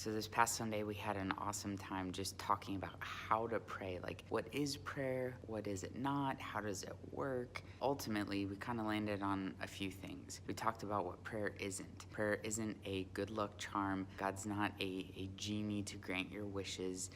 So this past Sunday, we had an awesome time just talking about how to pray. Like, what is prayer? What is it not? How does it work? Ultimately, we kind of landed on a few things. We talked about what prayer isn't. Prayer isn't a good luck charm. God's not a genie to grant your wishes.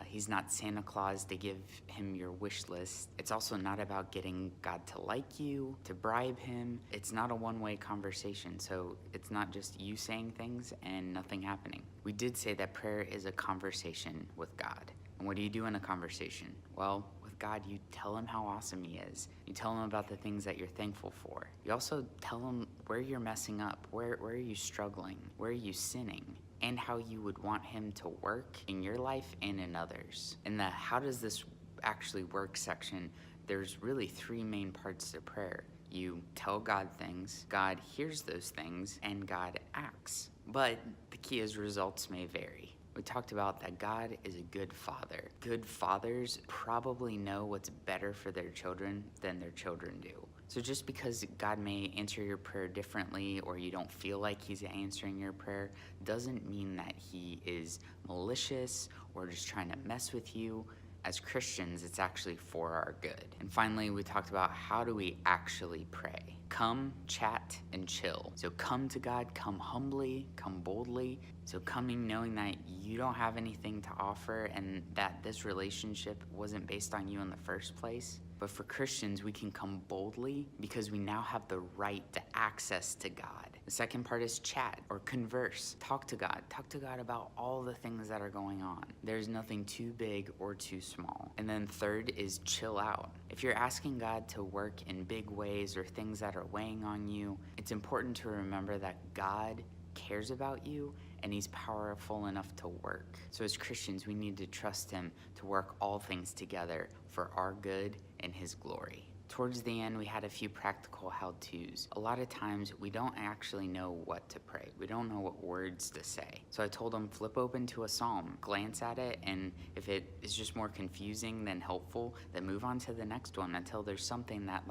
He's not Santa Claus to give him your wish list. It's also not about getting God to like you, to bribe him. It's not a one-way conversation, so it's not just you saying things and nothing happening. We did say that prayer is a conversation with God. And what do you do in a conversation? Well, with God, you tell him how awesome he is. You tell him about the things that you're thankful for. You also tell him where you're messing up, where are you struggling, where are you sinning, and how you would want him to work in your life and in others. In the how does this actually work section, there's really three main parts to prayer. You tell God things, God hears those things, and God acts. But the key is results may vary. We talked about that God is a good father. Good fathers probably know what's better for their children than their children do. So just because God may answer your prayer differently or you don't feel like he's answering your prayer doesn't mean that he is malicious or just trying to mess with you. As Christians, it's actually for our good. And finally, we talked about how do we actually pray. Come, chat, and chill. So come to God, come humbly, come boldly. So coming knowing that you don't have anything to offer and that this relationship wasn't based on you in the first place. But for Christians, we can come boldly because we now have the right to access to God. The second part is chat or converse. Talk to God. Talk to God about all the things that are going on. There's nothing too big or too small. And then third is chill out. If you're asking God to work in big ways or things that are weighing on you, it's important to remember that God cares about you and he's powerful enough to work. So as Christians, we need to trust him to work all things together for our good and his glory. Towards the end, we had a few practical how-tos. A lot of times, we don't actually know what to pray. We don't know what words to say. So I told them, flip open to a psalm, glance at it, and if it is just more confusing than helpful, then move on to the next one until there's something that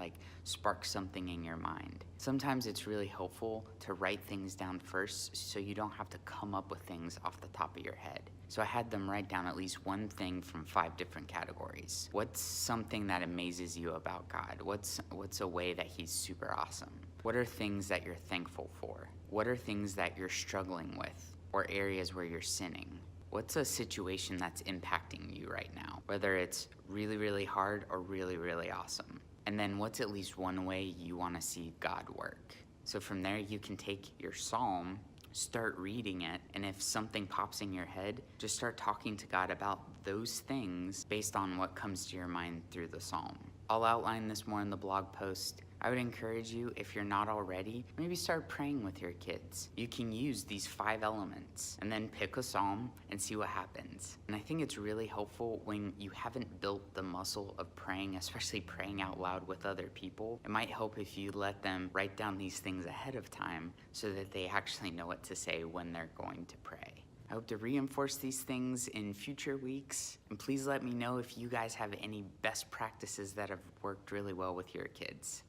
sparks something in your mind. Sometimes it's really helpful to write things down first so you don't have to come up with things off the top of your head. So I had them write down at least one thing from 5 different categories. What's something that amazes you about God? What's a way that he's super awesome? What are things that you're thankful for? What are things that you're struggling with or areas where you're sinning? What's a situation that's impacting you right now? Whether it's really, really hard or really, really awesome. And then what's at least one way you want to see God work? So from there, you can take your psalm, start reading it, and if something pops in your head, just start talking to God about those things based on what comes to your mind through the psalm. I'll outline this more in the blog post. I would encourage you, if you're not already, maybe start praying with your kids. You can use these 5 elements and then pick a psalm and see what happens. And I think it's really helpful when you haven't built the muscle of praying, especially praying out loud with other people. It might help if you let them write down these things ahead of time so that they actually know what to say when they're going to pray. I hope to reinforce these things in future weeks. And please let me know if you guys have any best practices that have worked really well with your kids.